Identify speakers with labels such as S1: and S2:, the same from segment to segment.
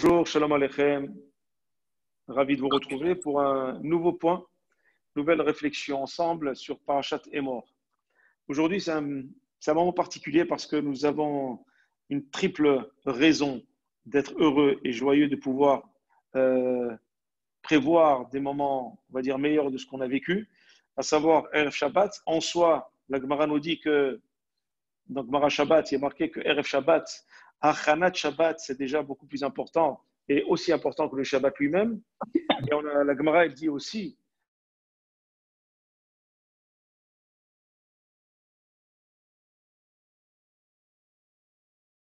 S1: Bonjour, shalom aleichem. Ravi de vous retrouver pour un nouveau point, nouvelle réflexion ensemble sur Parashat Emor. Aujourd'hui, c'est un moment particulier parce que nous avons une triple raison d'être heureux et joyeux, de pouvoir prévoir des moments, on va dire, meilleurs de ce qu'on a vécu, à savoir Erev Shabbat. En soi, la Gemara nous dit que, dans Gemara Shabbat, il y a marqué que Erev Shabbat, Achanat Shabbat, c'est déjà beaucoup plus important et aussi important que le Shabbat lui-même. Et la Gemara, elle dit aussi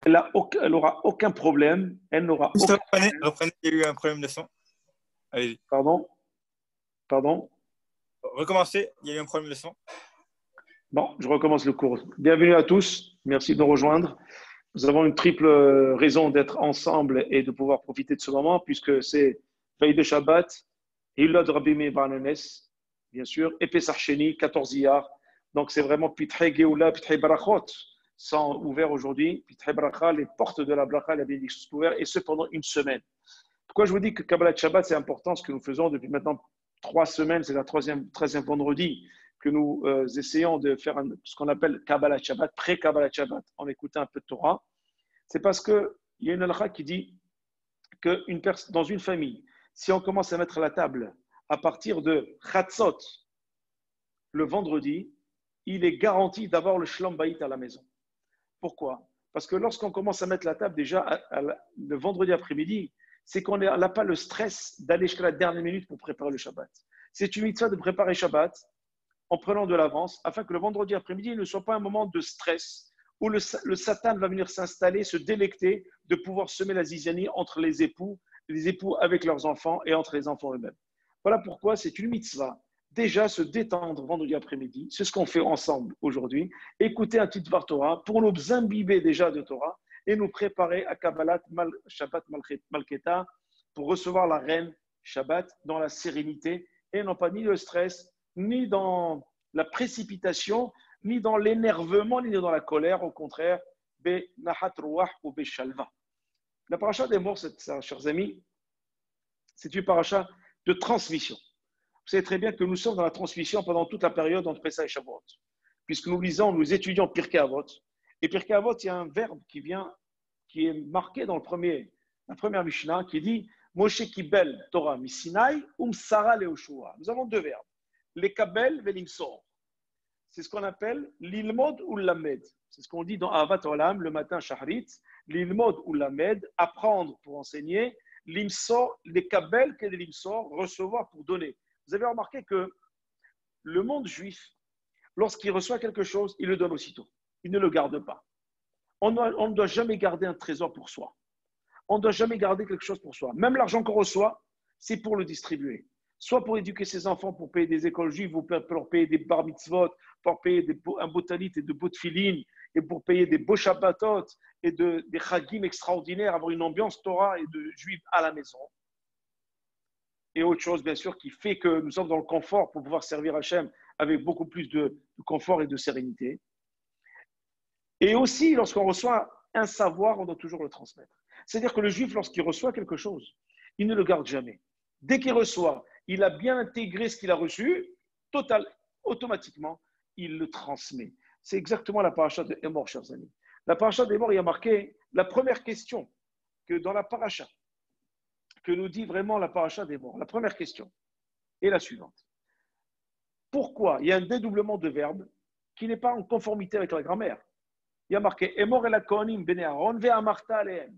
S1: elle n'aura aucun problème. Elle n'aura
S2: Juste
S1: aucun problème.
S2: reprenez, il y a eu un problème de son. Allez-y.
S1: Pardon.
S2: Recommencez, il y a eu un problème de son.
S1: Bon, je recommence le cours. Bienvenue à tous. Merci de nous rejoindre. Nous avons une triple raison d'être ensemble et de pouvoir profiter de ce moment, puisque c'est veille de Shabbat, Hilad Rabbi Meir Bar Hanan, bien sûr, et Pesach Sheni, 14 Iyar. Donc c'est vraiment Pitrei Geoula, Pitrei Barachot, sont ouverts aujourd'hui. Pitrei Baracha, les portes de la Bracha, la bénédiction sont ouvertes, et ce pendant une semaine. Pourquoi je vous dis que Kabbalat Shabbat, c'est important, ce que nous faisons depuis maintenant 3 semaines, c'est la 13e vendredi que nous essayons de faire ce qu'on appelle Kabbalat Shabbat, pré-Kabbalat Shabbat, en écoutant un peu de Torah. C'est parce qu'il y a une halakha qui dit que dans une famille, si on commence à mettre la table à partir de Chatzot, le vendredi, il est garanti d'avoir le Shlom Bayit à la maison. Pourquoi? Parce que lorsqu'on commence à mettre la table déjà le vendredi après-midi, c'est qu'on n'a pas le stress d'aller jusqu'à la dernière minute pour préparer le Shabbat. C'est une mitzvah de préparer Shabbat en prenant de l'avance, afin que le vendredi après-midi ne soit pas un moment de stress où le Satan va venir s'installer, se délecter de pouvoir semer la zizanie entre les époux avec leurs enfants et entre les enfants eux-mêmes. Voilà pourquoi c'est une mitzvah. Déjà se détendre vendredi après-midi, c'est ce qu'on fait ensemble aujourd'hui, écouter un petit Dvar Torah pour nous imbiber déjà de Torah et nous préparer à Kabbalat Shabbat Malketa pour recevoir la reine Shabbat dans la sérénité et non pas ni le stress, ni dans la précipitation, ni dans l'énervement, ni dans la colère. Au contraire, be nahat ruach ou be shalva. La paracha des morts, chers amis, c'est une paracha de transmission. Vous savez très bien que nous sommes dans la transmission pendant toute la période entre Pessah et Shavuot, puisque nous étudions Pirkei Avot. Et Pirkei Avot, il y a un verbe qui est marqué dans la première Mishnah, qui dit Moshe kibel Torah misinai Sara leoshua. Nous avons deux verbes, les kabel et l'imsor. C'est ce qu'on appelle l'ilmod ou l'amed. C'est ce qu'on dit dans Ahavat Olam, le matin Shahrit. L'ilmod ou l'amed, apprendre pour enseigner. L'imsor, les kabel, que l'imsor, recevoir pour donner. Vous avez remarqué que le monde juif, lorsqu'il reçoit quelque chose, il le donne aussitôt. Il ne le garde pas. On ne doit jamais garder un trésor pour soi. On ne doit jamais garder quelque chose pour soi. Même l'argent qu'on reçoit, c'est pour le distribuer. Soit pour éduquer ses enfants, pour payer des écoles juives, ou pour leur payer des bar mitzvot, pour payer un beau talit et de beaux tefilin, et pour payer des beaux shabbatot et des chagim extraordinaires, avoir une ambiance Torah et de juifs à la maison. Et autre chose, bien sûr, qui fait que nous sommes dans le confort pour pouvoir servir Hachem avec beaucoup plus de confort et de sérénité. Et aussi, lorsqu'on reçoit un savoir, on doit toujours le transmettre. C'est-à-dire que le juif, lorsqu'il reçoit quelque chose, il ne le garde jamais. Dès qu'il reçoit, il a bien intégré ce qu'il a reçu, automatiquement, il le transmet. C'est exactement la paracha de Emor, chers amis. La paracha d'Emor, il y a marqué la première question que dans la paracha, que nous dit vraiment la paracha d'Emor. La première question est la suivante. Pourquoi il y a un dédoublement de verbes qui n'est pas en conformité avec la grammaire? Il y a marqué Emor et la Kohanim bene Aaron ve'amarta alehem.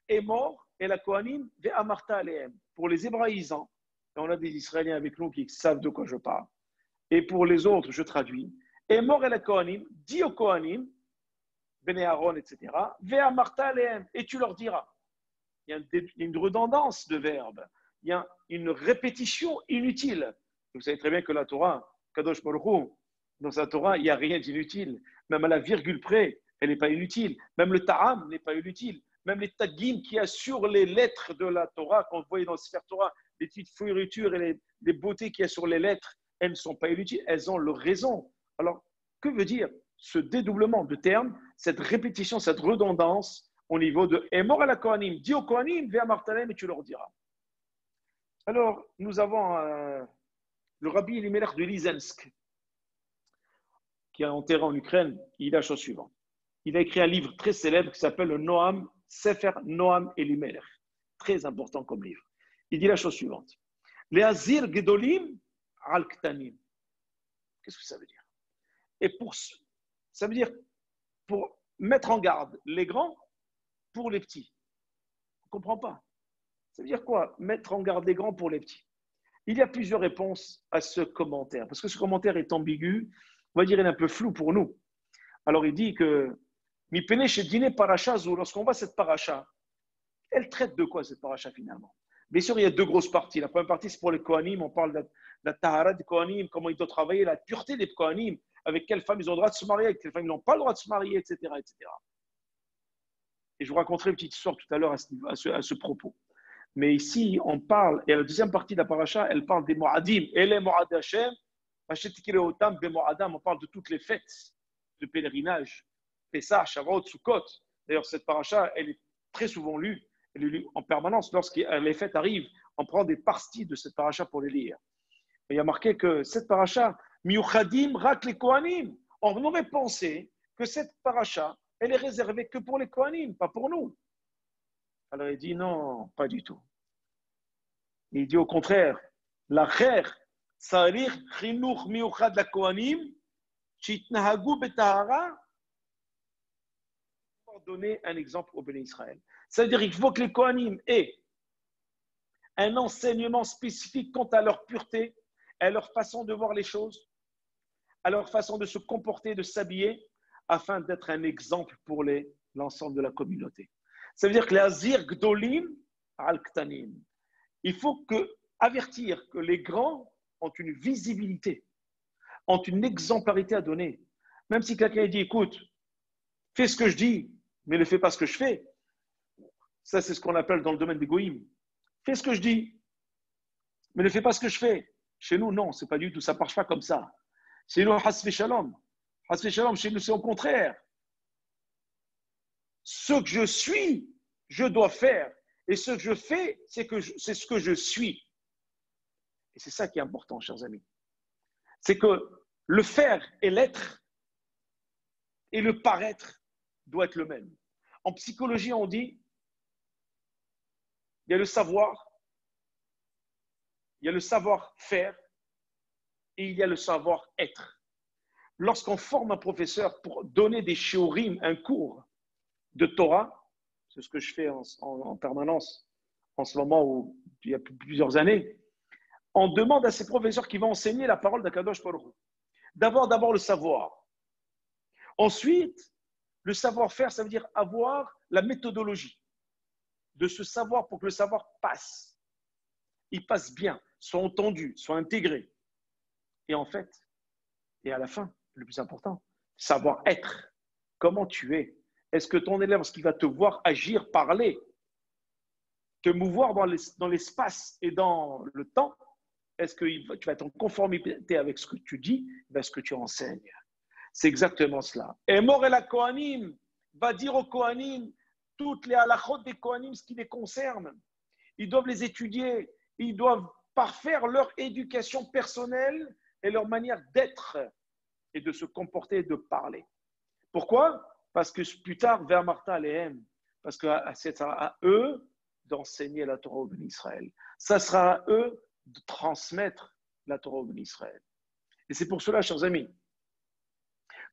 S1: Emor et la Kohanim ve'amarta alehem. Pour les hébraïsants, et on a des Israéliens avec nous qui savent de quoi je parle, et pour les autres, je traduis. Emor et la Kohanim, dis aux Kohanim, bene Aaron, etc., ve'amarta alehem, et tu leur diras. Il y a une redondance de verbes, il y a une répétition inutile. Vous savez très bien que la Torah, Kadosh Baruch Hu, dans sa Torah, il n'y a rien d'inutile. Même à la virgule près, elle n'est pas inutile. Même le ta'am n'est pas inutile. Même les taggim qui assurent les lettres de la Torah, quand vous voyez dans le Sefer Torah, les petites fioritures et les beautés qu'il y a sur les lettres, elles ne sont pas inutiles, elles ont leur raison. Alors, que veut dire ce dédoublement de termes, cette répétition, cette redondance au niveau de Emor à la Kohanim. Dis aux Kohanim, viens Martalem et tu leur diras. Alors, nous avons le rabbi Elimelech de Lizensk, qui est enterré en Ukraine. Il a la chose suivante. Il a écrit un livre très célèbre qui s'appelle le Noam, Sefer Noam Elimelech. Très important comme livre. Il dit la chose suivante. Les Azir Gedolim al Ktanim. Qu'est-ce que ça veut dire? Et ça veut dire pour mettre en garde les grands pour les petits. On ne comprend pas. Ça veut dire quoi? Mettre en garde les grands pour les petits. Il y a plusieurs réponses à ce commentaire, parce que ce commentaire est ambigu, on va dire il est un peu flou pour nous. Alors il dit que Mipene chez Dîner Paracha, lorsqu'on voit cette paracha, elle traite de quoi cette paracha finalement? Bien sûr, il y a deux grosses parties. La première partie, c'est pour les Kohanim, on parle de la Tahara des Kohanim, comment ils doivent travailler, la pureté des Kohanim, avec quelles femmes ils ont le droit de se marier, avec quelles femmes ils n'ont pas le droit de se marier, etc., etc. Et je vous raconterai une petite histoire tout à l'heure à ce propos. Mais ici, on parle, et la deuxième partie de la paracha, elle parle des Moadim. Et les Moad Hashem, on parle de toutes les fêtes de pèlerinage. Pessah, Shavuot, Sukkot. D'ailleurs, cette paracha, elle est très souvent lue. Elle est lue en permanence. Lorsque les fêtes arrivent, on prend des parties de cette paracha pour les lire. Et il y a marqué que cette paracha, Miuchadim rak les Kohanim. On aurait pensé que cette paracha, elle est réservée que pour les Kohanim, pas pour nous. Alors il dit non, pas du tout. Il dit au contraire, la khair, sarir chinuch miuchad la Kohanim, chitnahagu betahara, pour donner un exemple au Béné Israël. C'est-à-dire qu'il faut que les Kohanim aient un enseignement spécifique quant à leur pureté, à leur façon de voir les choses, à leur façon de se comporter, de s'habiller, afin d'être un exemple pour l'ensemble de la communauté. Ça veut dire que les Azir Gdolim al-Ktanim, il faut avertir que les grands ont une visibilité, ont une exemplarité à donner. Même si quelqu'un dit, écoute, fais ce que je dis, mais ne fais pas ce que je fais. Ça, c'est ce qu'on appelle dans le domaine des goïms. Fais ce que je dis, mais ne fais pas ce que je fais. Chez nous, non, c'est pas du tout, ça ne marche pas comme ça. Chez nous, hasfi shalom. Hasfi shalom, chez nous, c'est au contraire. Ce que je suis, je dois faire. Et ce que je fais, c'est ce que je suis. Et c'est ça qui est important, chers amis. C'est que le faire et l'être et le paraître doit être le même. En psychologie, on dit, il y a le savoir, il y a le savoir-faire et il y a le savoir-être. Lorsqu'on forme un professeur pour donner des shiurim, un cours de Torah, c'est ce que je fais en permanence en ce moment où il y a plusieurs années, on demande à ces professeurs qui vont enseigner la parole d'Akadosh Baruch Hu. D'abord le savoir. Ensuite, le savoir-faire, ça veut dire avoir la méthodologie de ce savoir pour que le savoir passe. Il passe bien, soit entendu, soit intégré. Et en fait, et à la fin, le plus important, savoir être. Comment tu es? Est-ce que ton élève, lorsqu'il va te voir agir, parler, te mouvoir dans l'espace et dans le temps, est-ce que tu vas être en conformité avec ce que tu dis, avec ce que tu enseignes? C'est exactement cela. Et Mor et la Kohanim va dire aux Kohanim toutes les halachot des Kohanim, ce qui les concerne. Ils doivent les étudier, ils doivent parfaire leur éducation personnelle et leur manière d'être et de se comporter et de parler. Pourquoi? Parce que plus tard, vers Martha Alehem, parce que c'est à eux d'enseigner la Torah au Béni Israël. Ça sera à eux de transmettre la Torah au Béni Israël. Et c'est pour cela, chers amis,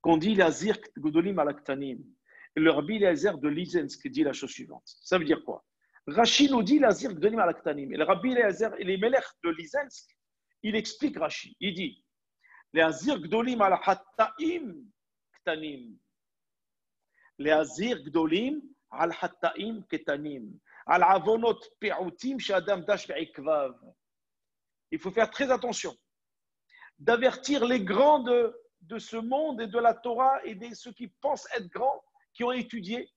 S1: qu'on dit la Zirk Godolim Alaktanim. Et le Rabbi Eliezer de Lizensk dit la chose suivante. Ça veut dire quoi? Rashi nous dit la Zirk Godolim Alaktanim. Et le Rabbi Eliezer, les Melech de Lizensk, il explique Rashi. Il dit les Zirk Godolim Alaktaim Ktanim. Les Azir Gdolim al Hattaim Ketanim, al Avonot Pe'utim Shadam Dash Be'ikvav. Il faut faire très attention d'avertir les grands de ce monde et de la Torah et de ceux qui pensent être grands, qui ont étudié,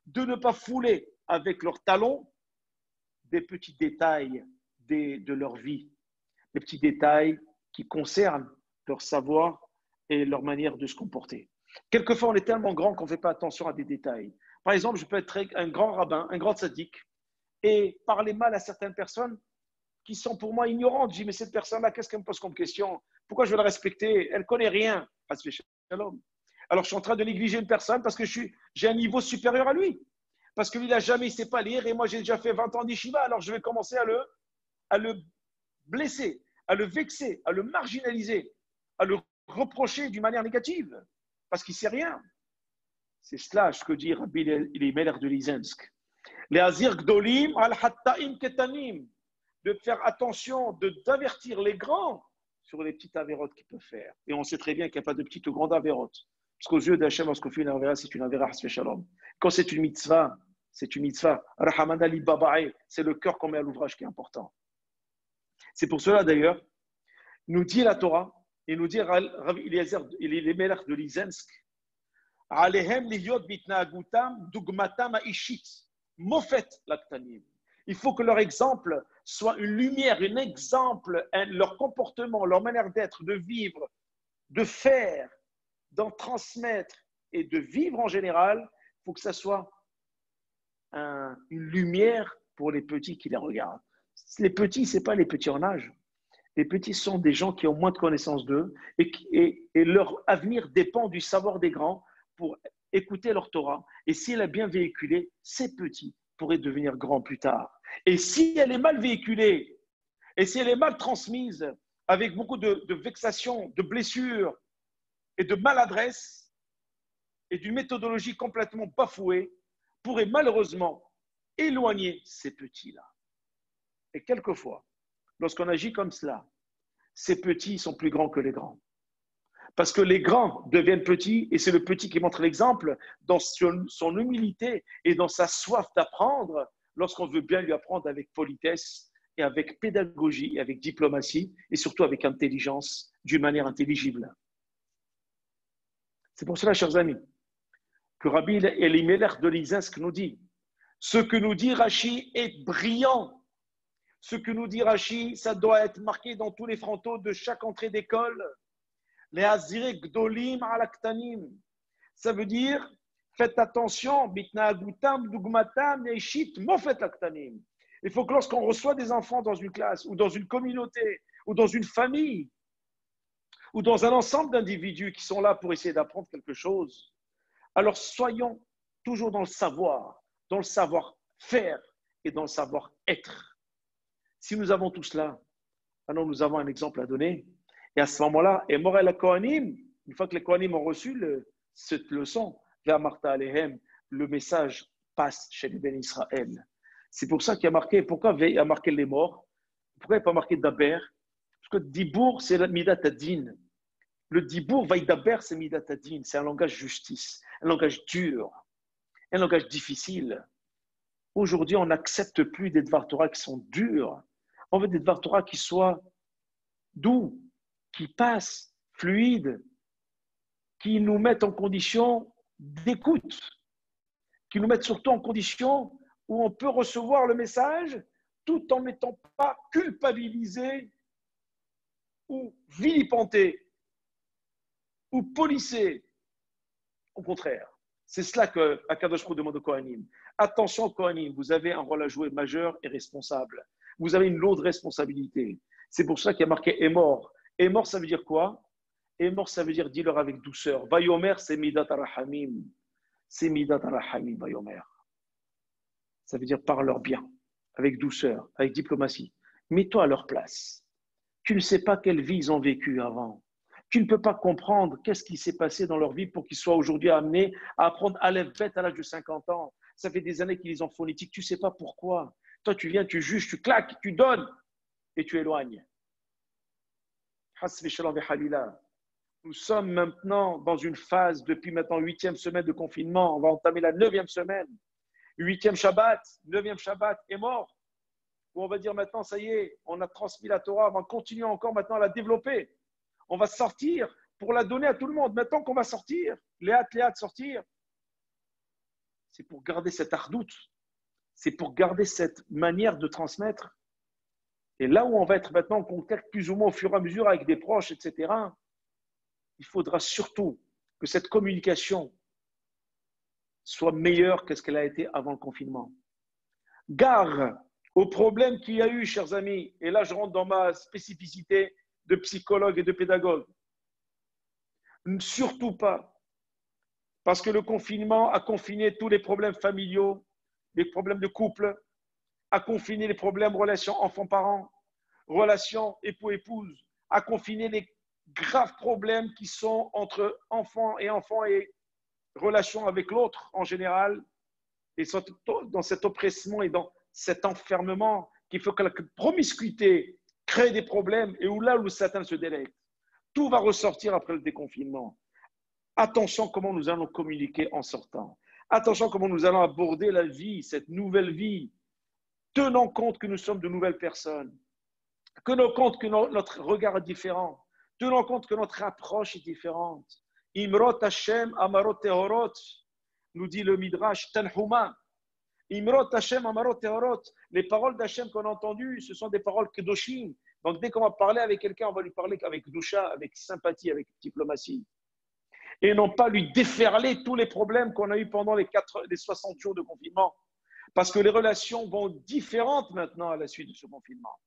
S1: de ne pas fouler avec leurs talons des petits détails de leur vie, des petits détails qui concernent leur savoir et leur manière de se comporter. Quelquefois, on est tellement grand qu'on ne fait pas attention à des détails. Par exemple, je peux être un grand rabbin, un grand tzaddik, et parler mal à certaines personnes qui sont pour moi ignorantes. Je dis, mais cette personne-là, qu'est-ce qu'elle me pose comme question? Pourquoi je veux la respecter? Elle ne connaît rien. Alors, je suis en train de négliger une personne parce que j'ai un niveau supérieur à lui. Parce que lui, il n'a jamais, il ne sait pas lire, et moi, j'ai déjà fait 20 ans d'Yeshiva, alors je vais commencer à le blesser, à le vexer, à le marginaliser, à le reprocher d'une manière négative, parce qu'il ne sait rien. C'est cela ce que dit Rabbi Elimelech de Lizensk. Les Azir Gdolim al-Hatta'im Ketanim, de faire attention, d'avertir les grands sur les petites avérotes qu'ils peuvent faire. Et on sait très bien qu'il n'y a pas de petites ou grandes avérotes. Parce qu'aux yeux d'Hachem, lorsqu'on fait une avéra, c'est une avéra hasve shalom. Quand c'est une mitzvah, c'est une mitzvah. Rahaman Ali Babae, c'est le cœur qu'on met à l'ouvrage qui est important. C'est pour cela d'ailleurs, nous dit la Torah, et nous dit Rabbi Eliezer, les Melech de Lizensk, Alehem liyot bitnaagutam dugmatam aishit mofet laktanim. Il faut que leur exemple soit une lumière, un exemple, leur comportement, leur manière d'être, de vivre, de faire, d'en transmettre et de vivre en général. Il faut que ça soit une lumière pour les petits qui les regardent. Les petits, ce n'est pas les petits en âge. Les petits sont des gens qui ont moins de connaissances d'eux et leur avenir dépend du savoir des grands pour écouter leur Torah. Et si elle est bien véhiculée, ces petits pourraient devenir grands plus tard. Et si elle est mal véhiculée, et si elle est mal transmise, avec beaucoup de vexations, de blessures et de maladresse, et d'une méthodologie complètement bafouée, pourrait malheureusement éloigner ces petits-là. Et quelquefois, lorsqu'on agit comme cela, ces petits sont plus grands que les grands. Parce que les grands deviennent petits et c'est le petit qui montre l'exemple dans son humilité et dans sa soif d'apprendre lorsqu'on veut bien lui apprendre avec politesse et avec pédagogie et avec diplomatie et surtout avec intelligence d'une manière intelligible. C'est pour cela, chers amis, que Rabbi Elimelech de Lizensk nous dit ce que nous dit Rashi est brillant. Ce que nous dit Rashi, ça doit être marqué dans tous les frontaux de chaque entrée d'école. Les Azirek Gdolim Alaktanim. Ça veut dire, faites attention, Bitnaagutam, Dugmatam, Neishit, Mofet Laktanim. Il faut que lorsqu'on reçoit des enfants dans une classe, ou dans une communauté, ou dans une famille, ou dans un ensemble d'individus qui sont là pour essayer d'apprendre quelque chose, alors soyons toujours dans le savoir-faire et dans le savoir-être. Si nous avons tout cela, alors nous avons un exemple à donner. Et à ce moment-là, et Morel Kohanim, une fois que les Kohanim ont reçu cette leçon, vers Martha Alehem, le message passe chez les Ben Israël. C'est pour ça qu'il y a marqué, pourquoi il y a marqué les morts? Pourquoi il n'y a pas marqué Daber? Parce que Dibour, c'est la Midat Adin. Le Dibour, Vaïdaber, c'est Midat Adin. C'est un langage justice, un langage dur, un langage difficile. Aujourd'hui, on n'accepte plus des Dvar Torah qui sont durs. On veut des Dvar Torah qui soient doux, qui passent, fluides, qui nous mettent en condition d'écoute, qui nous mettent surtout en condition où on peut recevoir le message tout en n'étant pas culpabilisé ou vilipendé ou policé. Au contraire, c'est cela que Akadosh Baruch Hu demande aux Kohanim. Attention Kohanim, vous avez un rôle à jouer majeur et responsable. Vous avez une lourde responsabilité. C'est pour ça qu'il y a marqué « est mort ». Et mort, ça veut dire quoi? Et mort, ça veut dire dis-leur avec douceur. Vayomer, c'est Midat Arahamim. C'est Midat Arahamim, Vayomer. Ça veut dire parle-leur bien, avec douceur, avec diplomatie. Mets-toi à leur place. Tu ne sais pas quelle vie ils ont vécu avant. Tu ne peux pas comprendre qu'est-ce qui s'est passé dans leur vie pour qu'ils soient aujourd'hui amenés à apprendre Aleph Bet à l'âge de 50 ans. Ça fait des années qu'ils lisent en phonétique. Tu ne sais pas pourquoi. Toi, tu viens, tu juges, tu claques, tu donnes et tu éloignes. Nous sommes maintenant dans une phase, depuis maintenant 8e semaine de confinement, on va entamer la 9e semaine. 8e Shabbat, 9e Shabbat est mort. Où on va dire maintenant, ça y est, on a transmis la Torah, on va continuer encore maintenant à la développer. On va sortir pour la donner à tout le monde. Maintenant qu'on va sortir, Léat, sortir, c'est pour garder cette ardoute, c'est pour garder cette manière de transmettre. Et là où on va être maintenant en contact plus ou moins au fur et à mesure avec des proches, etc., il faudra surtout que cette communication soit meilleure que ce qu'elle a été avant le confinement. Gare aux problèmes qu'il y a eu, chers amis, et là je rentre dans ma spécificité de psychologue et de pédagogue. Surtout pas, parce que le confinement a confiné tous les problèmes familiaux, les problèmes de couple, a confiné les problèmes relations enfants-parents, relations époux-épouse, a confiné les graves problèmes qui sont entre enfants et relations avec l'autre en général, et dans cet oppressement et dans cet enfermement qui fait que la promiscuité crée des problèmes et où là où le Satan se délecte. Tout va ressortir après le déconfinement. Attention comment nous allons communiquer en sortant. Attention comment nous allons aborder la vie, cette nouvelle vie, tenant compte que nous sommes de nouvelles personnes, tenant compte que notre regard est différent, tenant compte que notre approche est différente. Imrot Hashem amarot tehorot, nous dit le Midrash Tanhuma. Imrot Hashem amarot tehorot. Les paroles d'Hashem qu'on a entendues, ce sont des paroles kedoshim. Donc dès qu'on va parler avec quelqu'un, on va lui parler avec doucha, avec sympathie, avec diplomatie. Et non pas lui déferler tous les problèmes qu'on a eus pendant les 60 jours de confinement. Parce que les relations vont différentes maintenant à la suite de ce confinement.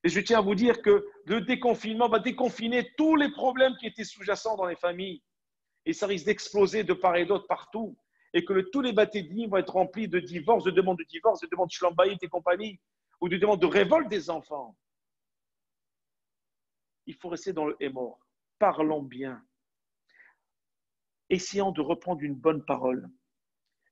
S1: Et je tiens à vous dire que le déconfinement va déconfiner tous les problèmes qui étaient sous-jacents dans les familles. Et ça risque d'exploser de part et d'autre partout. Et que tous les bâtiments vont être remplis de divorces, de demandes de divorce, de demandes de schlambaït et compagnie, ou de demandes de révolte des enfants. Il faut rester dans le hémor. Parlons bien. Essayons de reprendre une bonne parole.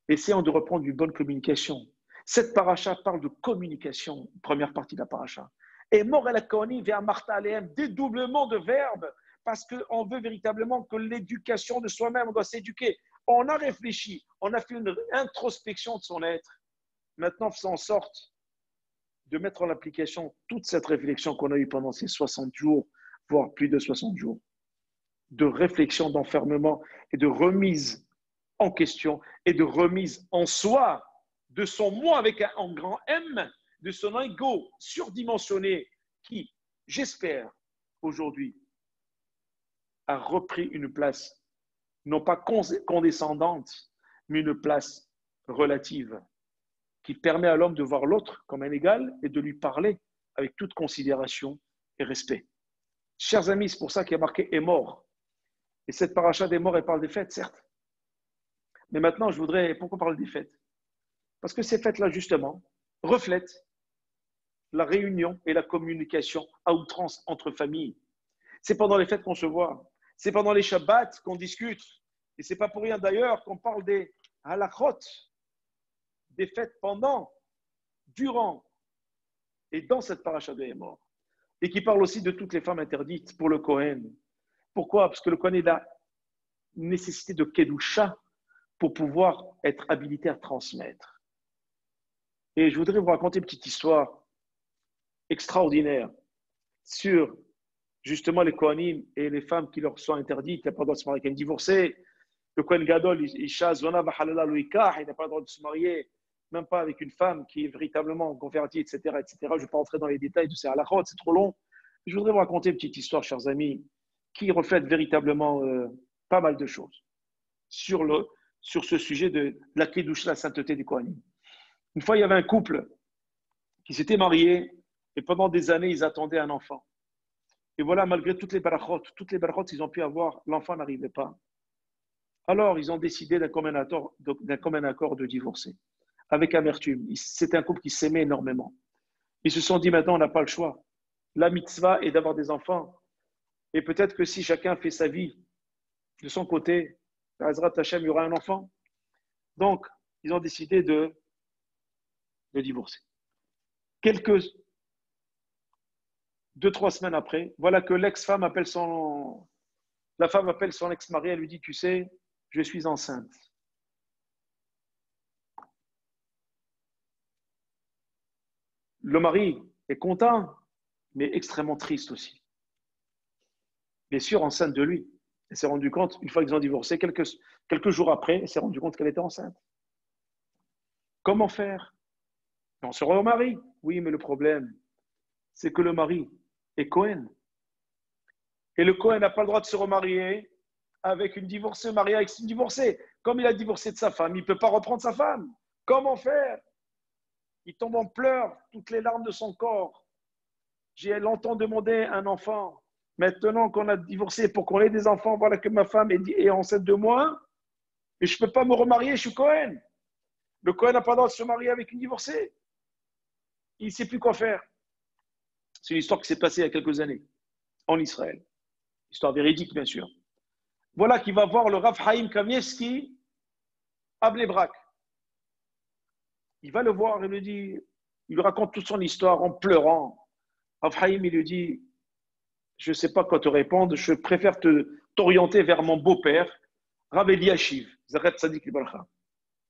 S1: Essayons de reprendre une bonne communication. Cette paracha parle de communication, première partie de la paracha. Et mort à la koni vers Martha Aleem, dédoublement de verbes, parce qu'on veut véritablement que l'éducation de soi-même, on doit s'éduquer. On a réfléchi, on a fait une introspection de son être. Maintenant, faisons en sorte de mettre en application toute cette réflexion qu'on a eue pendant ces 60 jours, voire plus de 60 jours, de réflexion, d'enfermement et de remise en question et de remise en soi de son moi avec un grand M, de son ego surdimensionné qui, j'espère, aujourd'hui, a repris une place, non pas condescendante, mais une place relative, qui permet à l'homme de voir l'autre comme un égal et de lui parler avec toute considération et respect. Chers amis, c'est pour ça qu'il y a marqué « est mort ». Et cette paracha des morts, elle parle des fêtes, certes. Mais maintenant, pourquoi parler des fêtes? Parce que ces fêtes-là, justement, reflètent la réunion et la communication à outrance entre familles. C'est pendant les fêtes qu'on se voit. C'est pendant les Shabbats qu'on discute. Et ce n'est pas pour rien d'ailleurs qu'on parle des halachot, des fêtes pendant, durant et dans cette paracha de mort. Et qui parle aussi de toutes les femmes interdites pour le Kohen. Pourquoi? Parce que le Kohen a la nécessité de Kedusha pour pouvoir être habilité à transmettre. Et je voudrais vous raconter une petite histoire extraordinaire sur justement les Kohanim et les femmes qui leur sont interdites. Il n'a pas le droit de se marier avec un divorcé. Le Kohen Gadol, Isha Zona Bahalala Loïkah, il n'a pas le droit de se marier, même pas avec une femme qui est véritablement convertie, etc. etc. Je ne vais pas rentrer dans les détails de ces halachot, c'est trop long. Je voudrais vous raconter une petite histoire, chers amis, qui reflète véritablement pas mal de choses sur ce sujet de la Kedusha, la sainteté des Kohanim. Une fois, il y avait un couple qui s'était marié et pendant des années, ils attendaient un enfant. Et voilà, malgré toutes les barachot, ils ont pu avoir, l'enfant n'arrivait pas. Alors, ils ont décidé d'un commun accord de divorcer, avec amertume. C'était un couple qui s'aimait énormément. Ils se sont dit, maintenant, on n'a pas le choix. La mitzvah est d'avoir des enfants. Et peut-être que si chacun fait sa vie de son côté, Azrat Hashem, il y aura un enfant. Donc, ils ont décidé de divorcer. 2-3 semaines après, voilà que la femme appelle son ex-mari, elle lui dit, tu sais, je suis enceinte. Le mari est content, mais extrêmement triste aussi. Bien sûr, enceinte de lui. Elle s'est rendue compte, une fois qu'ils ont divorcé, quelques jours après, elle s'est rendue compte qu'elle était enceinte. Comment faire? On se remarie. Oui, mais le problème, c'est que le mari est Cohen. Et le Cohen n'a pas le droit de se remarier avec une divorcée, mariée avec une divorcée. Comme il a divorcé de sa femme, il ne peut pas reprendre sa femme. Comment faire? Il tombe en pleurs, toutes les larmes de son corps. J'ai longtemps demandé un enfant. Maintenant qu'on a divorcé pour qu'on ait des enfants, voilà que ma femme est enceinte de moi. Et je ne peux pas me remarier, je suis Cohen. Le Cohen n'a pas le droit de se marier avec une divorcée. Il ne sait plus quoi faire. C'est une histoire qui s'est passée il y a quelques années en Israël. Histoire véridique, bien sûr. Voilà qu'il va voir le Rav Haïm Kamievski à Bnei-Brak. Il va le voir et il lui raconte toute son histoire en pleurant. Rav Haïm, il lui dit, je ne sais pas quoi te répondre, je préfère t'orienter vers mon beau-père, Rav Eliashiv, Zachat Tzadik Libracha,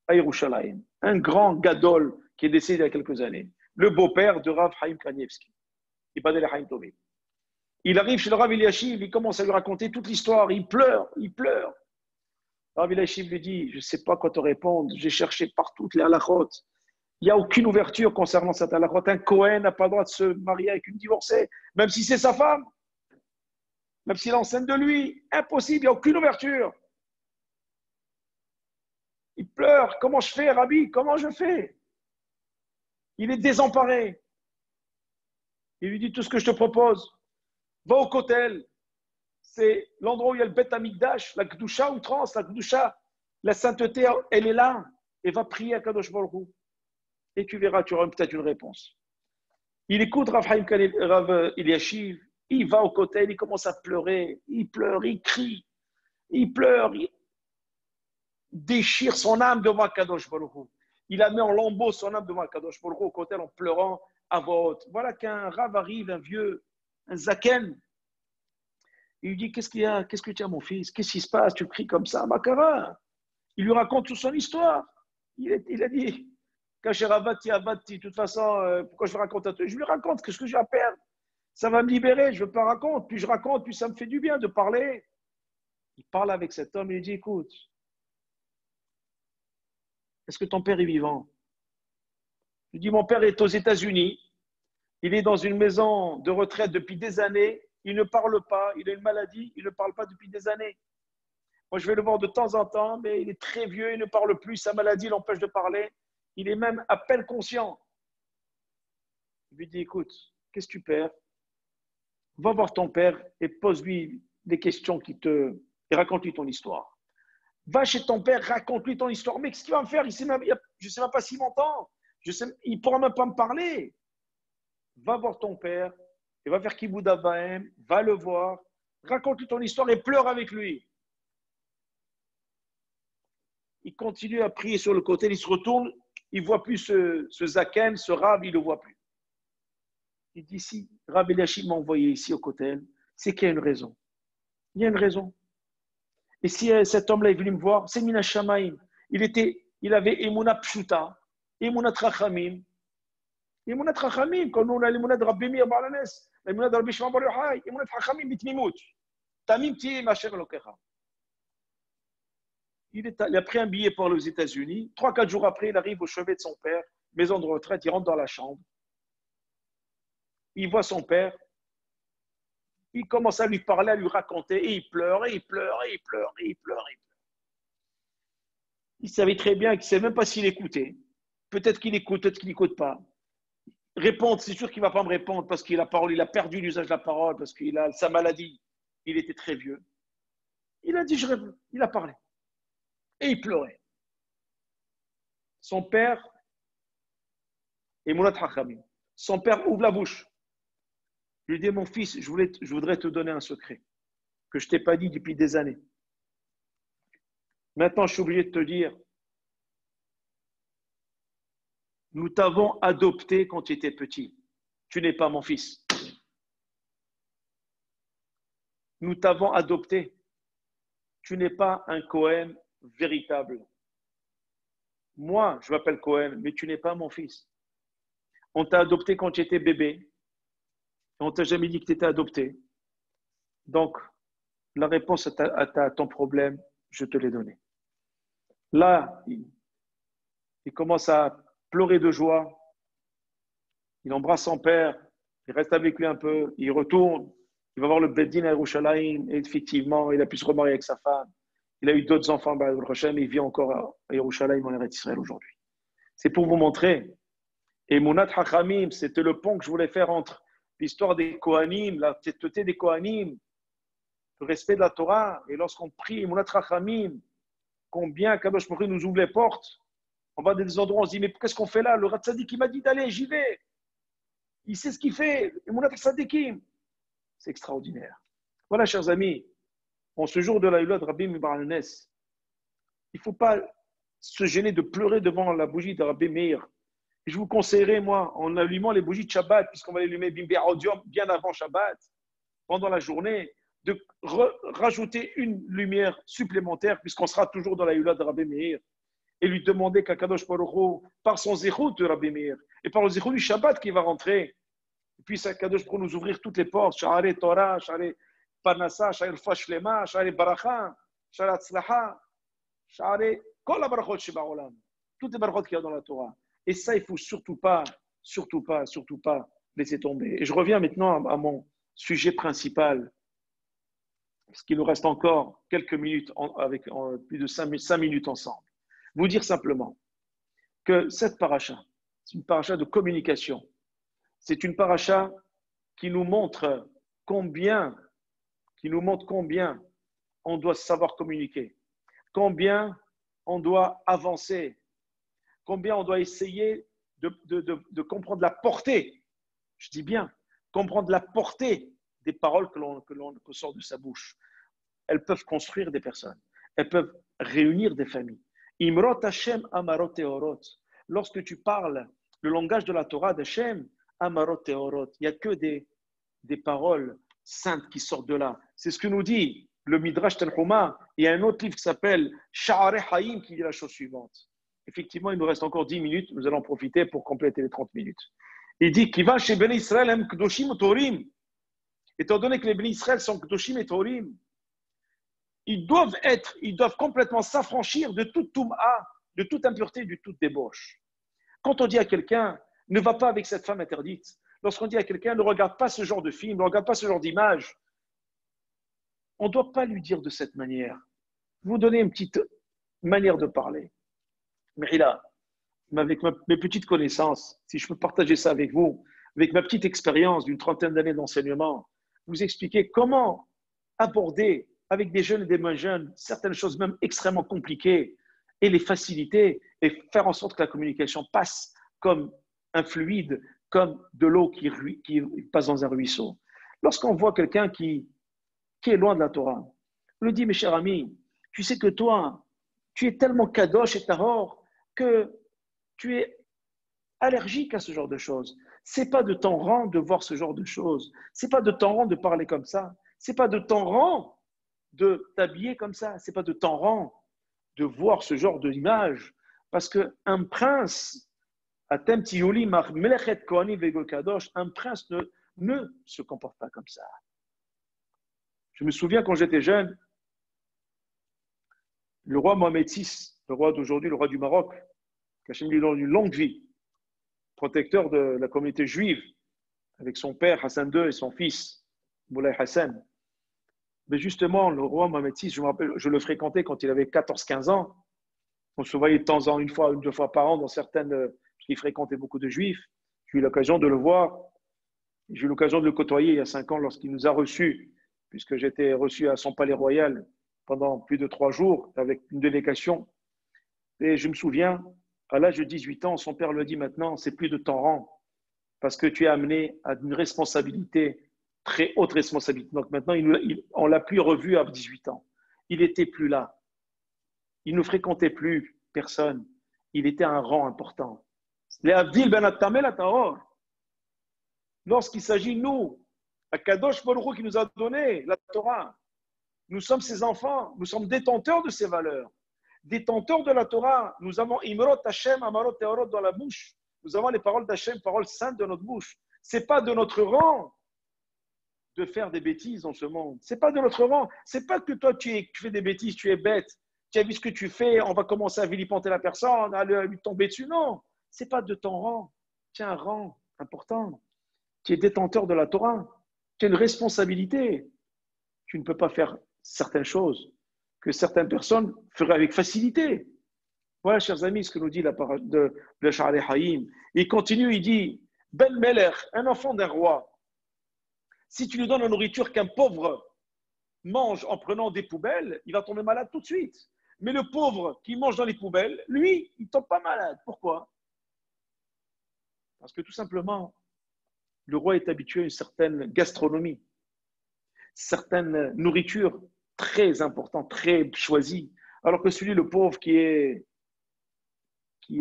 S1: à Yerushalayim, un grand gadol qui est décédé il y a quelques années, le beau-père de Rav Haïm Kanievski, Ibadel Haïm Tovim. Il arrive chez le Rav Eliashiv, il commence à lui raconter toute l'histoire, il pleure. Rav Eliashiv lui dit, je ne sais pas quoi te répondre, j'ai cherché partout les halachot. Il n'y a aucune ouverture concernant cette halachot. Un Cohen n'a pas le droit de se marier avec une divorcée, même si c'est sa femme, même s'il est enceinte de lui. Impossible, il n'y a aucune ouverture. Il pleure. Comment je fais, Rabbi? Comment je fais? Il est désemparé. Il lui dit tout ce que je te propose. Va au Kotel. C'est l'endroit où il y a le Bet Amikdash, la Kedusha outrance, la Kedusha, la sainteté, elle est là. Et va prier à Kadosh Baruch Hu. Et tu verras, tu auras peut-être une réponse. Il écoute Rav Eliashiv, il va au Kotel, il commence à pleurer, il pleure, il crie, il pleure, il déchire son âme devant Kadosh Baruch Hu. Il a mis en lambeaux son âme devant Kadosh Baruch Hu au Kotel en pleurant à voix haute. Voilà qu'un Rav arrive, un vieux, un Zaken. Il lui dit, qu'est-ce qu'il y a? Qu'est-ce que tu as, mon fils? Qu'est-ce qui se passe? Tu cries comme ça, Makara. Il lui raconte toute son histoire. Il a dit, de toute façon, pourquoi je le raconte à toi? Je lui raconte, qu'est-ce que j'ai à perdre? Ça va me libérer, je ne pas raconter. Puis je raconte, puis ça me fait du bien de parler. Il parle avec cet homme et il dit, écoute, est-ce que ton père est vivant? Je lui dis, mon père est aux États-Unis. Il est dans une maison de retraite depuis des années. Il ne parle pas, il a une maladie, il ne parle pas depuis des années. Moi, je vais le voir de temps en temps, mais il est très vieux, il ne parle plus, sa maladie l'empêche de parler. Il est même à peine conscient. Je lui dis, écoute, qu'est-ce que tu perds? Va voir ton père et pose-lui des questions et raconte-lui ton histoire. Va chez ton père, raconte-lui ton histoire. Mais qu'est-ce qu'il va me faire? Je ne sais même pas s'il m'entend. Il ne pourra même pas me parler. Va voir ton père et va faire Kibboud Avaim, va le voir, raconte-lui ton histoire et pleure avec lui. Il continue à prier sur le côté, il se retourne, il ne voit plus ce Zaken, ce Rav, il ne le voit plus. Il dit, si Rav Eliashiv m'a envoyé ici au Kotel, c'est qu'il y a une raison. Il y a une raison. Et si cet homme-là est venu me voir, c'est Mina Shamaim. Il avait Emouna Pshuta, Emouna Trachamim. Emouna Trachamim, comme nous on a l'Emouna de Rabbi Meir Balanes, l'Emouna de Rabbi Shimon Bar Yochai, Emouna Trachamim bitmimut. Tamim Tiyeh Hashem Elokecha. Il a pris un billet pour aller aux États-Unis. 3-4 jours après, il arrive au chevet de son père, maison de retraite, il rentre dans la chambre. Il voit son père. Il commence à lui parler, à lui raconter, et il pleure, et il pleure, et il pleure, et il pleure, et il pleure. Il savait très bien qu'il ne sait même pas s'il écoutait. Peut-être qu'il écoute, peut-être qu'il n'écoute pas. Répondre, c'est sûr qu'il ne va pas me répondre parce qu'il a perdu l'usage de la parole, parce qu'il a sa maladie. Il était très vieux. Il a dit, je réponds. Il a parlé. Et il pleurait. Son père, Emounat Hachamim, son père ouvre la bouche. Je lui dis, mon fils, je voudrais te donner un secret que je ne t'ai pas dit depuis des années. Maintenant, je suis obligé de te dire, nous t'avons adopté quand tu étais petit. Tu n'es pas mon fils. Nous t'avons adopté. Tu n'es pas un Cohen véritable. Moi, je m'appelle Cohen, mais tu n'es pas mon fils. On t'a adopté quand tu étais bébé. On ne t'a jamais dit que tu étais adopté. Donc, la réponse à ton problème, je te l'ai donnée. Là, il commence à pleurer de joie. Il embrasse son père. Il reste avec lui un peu. Il retourne. Il va voir le Beddin à Yerushalayim. Et effectivement, il a pu se remarier avec sa femme. Il a eu d'autres enfants, et il vit encore à Yerushalayim, en Eretz Israël aujourd'hui. C'est pour vous montrer. Et Mounat Hachamim, c'était le pont que je voulais faire entre l'histoire des Kohanim, la têteté des Kohanim, le respect de la Torah. Et lorsqu'on prie Mounat Hachamim, combien Kadosh Baruch Hu nous ouvre les portes. On va dans des endroits, on se dit, mais qu'est-ce qu'on fait là? Le Ratzadik, il m'a dit d'aller, j'y vais. Il sait ce qu'il fait. Et Mounat Tzadikim. C'est extraordinaire. Voilà, chers amis, en ce jour de la Yula de Rabbi Meir, il ne faut pas se gêner de pleurer devant la bougie de Rabbi Meir. Je vous conseillerais, moi, en allumant les bougies de Shabbat, puisqu'on va les allumer bien avant Shabbat, pendant la journée, de rajouter une lumière supplémentaire, puisqu'on sera toujours dans la Yula de Rabbi Meir, et lui demander qu'Akadosh Baruch Hu, par son zérout de Rabbi Meir, et par le zérout du Shabbat qui va rentrer, et puis Akadosh Baruch Hu nous ouvrir toutes les portes, Sha'arei Torah, Sha'arei Parnassa, Sha'arei Fashlema, Sha'arei Baracha, Sha'arei Tzlacha, Sha'arei Kol HaBarachot Sheba'olam, toutes les barachot qu'il y a dans la Torah. Et ça, il ne faut surtout pas laisser tomber. Et je reviens maintenant à mon sujet principal, parce qu'il nous reste encore quelques minutes, avec plus de 5 minutes ensemble. Vous dire simplement que cette paracha, c'est une paracha de communication. C'est une paracha qui nous montre combien on doit savoir communiquer, combien on doit avancer, combien on doit essayer de comprendre la portée, je dis bien, comprendre la portée des paroles que sort de sa bouche. Elles peuvent construire des personnes, elles peuvent réunir des familles. Imrot Hashem amarot teorot. Lorsque tu parles le langage de la Torah d'Hashem, amarot teorot, il n'y a que des paroles saintes qui sortent de là. C'est ce que nous dit le Midrash Tanhuma. Il y a un autre livre qui s'appelle Sha'arei Haim qui dit la chose suivante. Effectivement, il nous reste encore 10 minutes. Nous allons en profiter pour compléter les 30 minutes. Il dit qu'il va chez Bnei Israël hem Kedoshim Torim. Étant donné que les Bnei Israël sont Kedoshim et Torim, ils doivent complètement s'affranchir de toute Toum'a, de toute impureté, de toute débauche. Quand on dit à quelqu'un, ne va pas avec cette femme interdite, lorsqu'on dit à quelqu'un, ne regarde pas ce genre de film, ne regarde pas ce genre d'image, on ne doit pas lui dire de cette manière. Vous donner une petite manière de parler. Mais là, avec mes petites connaissances, si je peux partager ça avec vous, avec ma petite expérience d'une trentaine d'années d'enseignement, vous expliquer comment aborder avec des jeunes et des moins jeunes certaines choses même extrêmement compliquées et les faciliter et faire en sorte que la communication passe comme un fluide, comme de l'eau qui passe dans un ruisseau. Lorsqu'on voit quelqu'un qui est loin de la Torah, on lui dit, mes chers amis, tu sais que toi, tu es tellement kadosh et tahor que tu es allergique à ce genre de choses. C'est pas de ton rang de voir ce genre de choses. C'est pas de ton rang de parler comme ça. C'est pas de ton rang de t'habiller comme ça. C'est pas de ton rang de voir ce genre d'image. Parce qu'un prince, un prince ne se comporte pas comme ça. Je me souviens quand j'étais jeune, le roi Mohamed VI, le roi d'aujourd'hui, le roi du Maroc, qui a eu une longue vie, protecteur de la communauté juive, avec son père Hassan II et son fils Moulay Hassan. Mais justement, le roi Mohamed VI, je me rappelle, je le fréquentais quand il avait 14-15 ans. On se voyait de temps en temps, une fois ou deux fois par an dans certaines, parce qu'il fréquentait beaucoup de juifs. J'ai eu l'occasion de le voir. J'ai eu l'occasion de le côtoyer il y a 5 ans lorsqu'il nous a reçus, puisque j'étais reçu à son palais royal pendant plus de 3 jours avec une délégation. Et je me souviens, à l'âge de 18 ans, son père lui a dit maintenant, c'est plus de ton rang, parce que tu es amené à une responsabilité, très haute responsabilité. Donc maintenant, on ne l'a plus revu à 18 ans. Il n'était plus là. Il ne fréquentait plus personne. Il était à un rang important. Lorsqu'il s'agit, nous, à Kadosh Baruch Hu qui nous a donné la Torah, nous sommes ses enfants, nous sommes détenteurs de ces valeurs, détenteurs de la Torah. Nous avons Imrot Hashem, Amarot Teorot dans la bouche. Nous avons les paroles d'Hashem, paroles saintes de notre bouche. Ce n'est pas de notre rang de faire des bêtises dans ce monde. Ce n'est pas de notre rang. Ce n'est pas que toi, tu fais des bêtises, tu es bête. Tu as vu ce que tu fais, on va commencer à vilipender la personne, à lui tomber dessus. Non, ce n'est pas de ton rang. Tu as un rang important. Tu es détenteur de la Torah. Tu as une responsabilité. Tu ne peux pas faire certaines choses que certaines personnes feraient avec facilité. Voilà, chers amis, ce que nous dit la parole de Sha'ari Haïm. Il continue, il dit, Ben Meler, un enfant d'un roi, si tu lui donnes la nourriture qu'un pauvre mange en prenant des poubelles, il va tomber malade tout de suite. Mais le pauvre qui mange dans les poubelles, lui, il ne tombe pas malade. Pourquoi? Parce que tout simplement, le roi est habitué à une certaine gastronomie, certaine nourriture très importante, très choisie. Alors que celui, le pauvre, qui est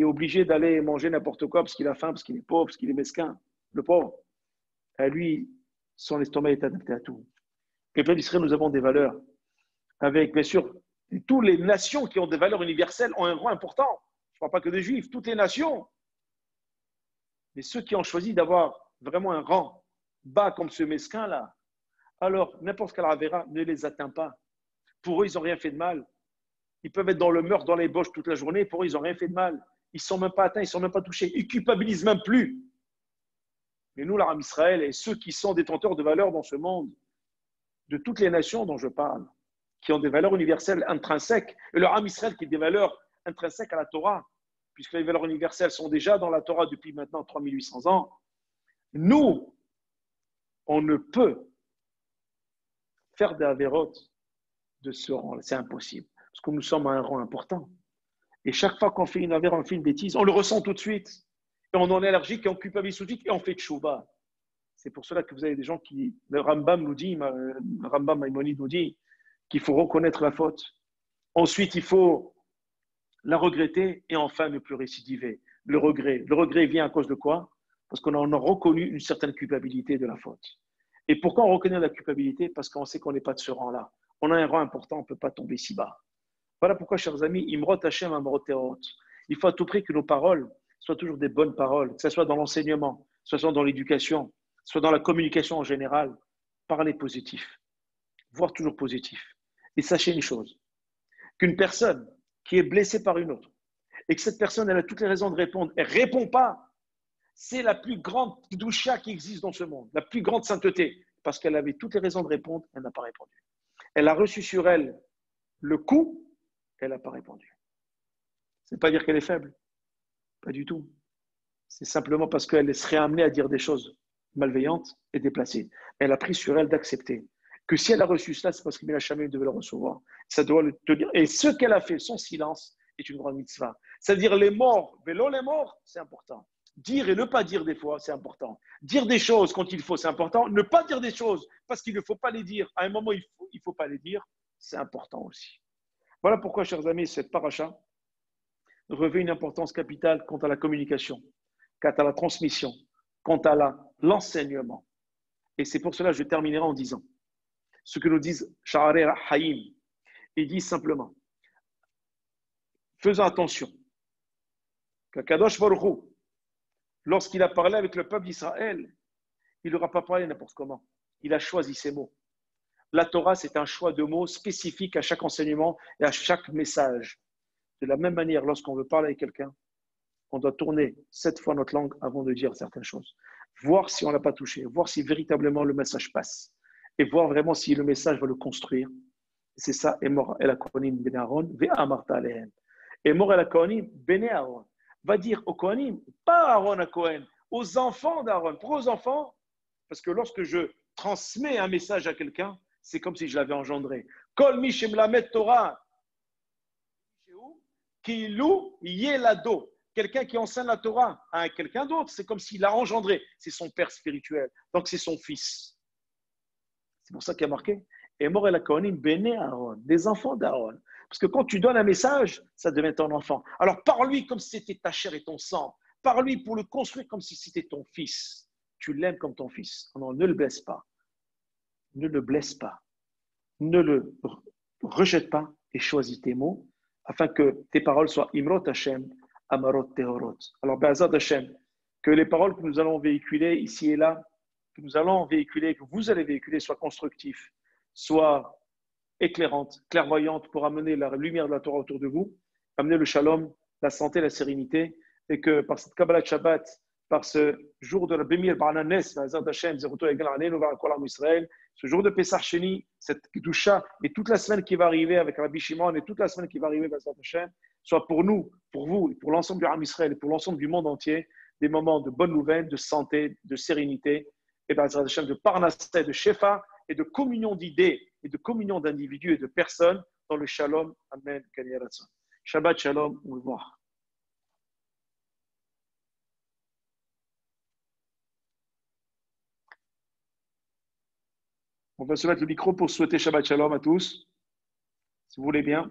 S1: obligé d'aller manger n'importe quoi parce qu'il a faim, parce qu'il est pauvre, parce qu'il est mesquin, le pauvre, à lui, son estomac est adapté à tout. Et puis d'Israël, nous avons des valeurs avec, bien sûr, toutes les nations qui ont des valeurs universelles ont un rang important. Je ne parle pas que des Juifs, toutes les nations. Mais ceux qui ont choisi d'avoir vraiment un rang bas comme ce mesquin-là, alors n'importe quel avéra ne les atteint pas. Pour eux, ils n'ont rien fait de mal. Ils peuvent être dans le meurtre, dans les boches toute la journée. Pour eux, ils n'ont rien fait de mal. Ils ne sont même pas atteints, ils ne sont même pas touchés. Ils ne culpabilisent même plus. Mais nous, l'Aram Israël, et ceux qui sont détenteurs de valeurs dans ce monde, de toutes les nations dont je parle, qui ont des valeurs universelles intrinsèques, et le Am Israël qui a des valeurs intrinsèques à la Torah, puisque les valeurs universelles sont déjà dans la Torah depuis maintenant 3800 ans, nous, on ne peut faire des avérotes de ce rang. C'est impossible, parce que nous sommes à un rang important. Et chaque fois qu'on fait une avéra, on fait une bêtise, on le ressent tout de suite. Et on en est allergique, et on culpabilise tout de suite, et on fait tchouba. C'est pour cela que vous avez des gens qui, le Rambam nous dit, le Rambam Maïmonide nous dit qu'il faut reconnaître la faute. Ensuite, il faut la regretter et enfin ne plus récidiver. Le regret vient à cause de quoi? Parce qu'on a reconnu une certaine culpabilité de la faute. Et pourquoi on reconnaît la culpabilité? Parce qu'on sait qu'on n'est pas de ce rang-là. On a un rang important, on ne peut pas tomber si bas. Voilà pourquoi, chers amis, Imrot Hashem Amrot Teorot. Il faut à tout prix que nos paroles soient toujours des bonnes paroles, que ce soit dans l'enseignement, que ce soit dans l'éducation, soit dans la communication en général, parler positif, voire toujours positif. Et sachez une chose, qu'une personne qui est blessée par une autre, et que cette personne elle a toutes les raisons de répondre, elle ne répond pas, c'est la plus grande doucha qui existe dans ce monde, la plus grande sainteté, parce qu'elle avait toutes les raisons de répondre, elle n'a pas répondu. Elle a reçu sur elle le coup, elle n'a pas répondu. Ce n'est pas dire qu'elle est faible, pas du tout. C'est simplement parce qu'elle serait amenée à dire des choses malveillantes et déplacées. Elle a pris sur elle d'accepter que si elle a reçu cela, c'est parce qu'il n'a jamais devait le recevoir. Ça doit le tenir. Et ce qu'elle a fait, son silence, est une grande mitzvah. C'est-à-dire les morts, vélo les morts, c'est important. Dire et ne pas dire des fois, c'est important. Dire des choses quand il faut, c'est important. Ne pas dire des choses parce qu'il ne faut pas les dire. À un moment, il ne faut pas les dire, c'est important aussi. Voilà pourquoi, chers amis, cette paracha revêt une importance capitale quant à la communication, quant à la transmission, quant à l'enseignement. Et c'est pour cela que je terminerai en disant ce que nous disent Sha'arei Haïm. Il dit simplement, faisons attention, qu'Akadosh Baruch Hu, lorsqu'il a parlé avec le peuple d'Israël, il n'aura pas parlé n'importe comment. Il a choisi ses mots. La Torah, c'est un choix de mots spécifique à chaque enseignement et à chaque message. De la même manière, lorsqu'on veut parler avec quelqu'un, on doit tourner 7 fois notre langue avant de dire certaines choses. Voir si on ne l'a pas touché, voir si véritablement le message passe et voir vraiment si le message va le construire. C'est ça, Emor el Kohanim ben Aaron, ve'amarta alehem. Emor el Kohanim ben Aaron va dire aux Kohanim, pas Aaron à Kohen, aux enfants d'Aaron. Pourquoi aux enfants? Parce que lorsque je transmets un message à quelqu'un, c'est comme si je l'avais engendré. Kol mi shemlamet Torah, kilou yelado. Quelqu'un qui enseigne la Torah à quelqu'un d'autre, c'est comme s'il l'a engendré. C'est son père spirituel. Donc c'est son fils. C'est pour ça qu'il y a marqué Emor el Kohanim bene Aaron, des enfants d'Aaron. Parce que quand tu donnes un message, ça devient ton enfant. Alors parle-lui comme si c'était ta chair et ton sang. Parle-lui pour le construire comme si c'était ton fils. Tu l'aimes comme ton fils. Non, ne le blesse pas. Ne le blesse pas. Ne le rejette pas et choisis tes mots afin que tes paroles soient Imrot Hashem, Amarot Tehorot. Alors, Be'ezrat Hashem, que les paroles que nous allons véhiculer ici et là, que nous allons véhiculer, que vous allez véhiculer, soient constructifs, soient éclairantes, clairvoyantes pour amener la lumière de la Torah autour de vous, amener le shalom, la santé, la sérénité, et que par cette Kabbalah Shabbat, par ce jour de la Bémir Bananes, ce jour de Pessah Sheni, cette Kedusha, et toute la semaine qui va arriver avec Rabbi Shimon, et toute la semaine qui va arriver, soit pour nous, pour vous, et pour l'ensemble du Ram Israël, et pour l'ensemble du monde entier, des moments de bonnes nouvelles, de santé, de sérénité, et de Parnassé, de Shefa, et de communion d'idées, et de communion d'individus et de personnes dans le Shalom. Amen. Shabbat Shalom. Au revoir. On va se mettre le micro pour souhaiter Shabbat Shalom à tous, si vous voulez bien.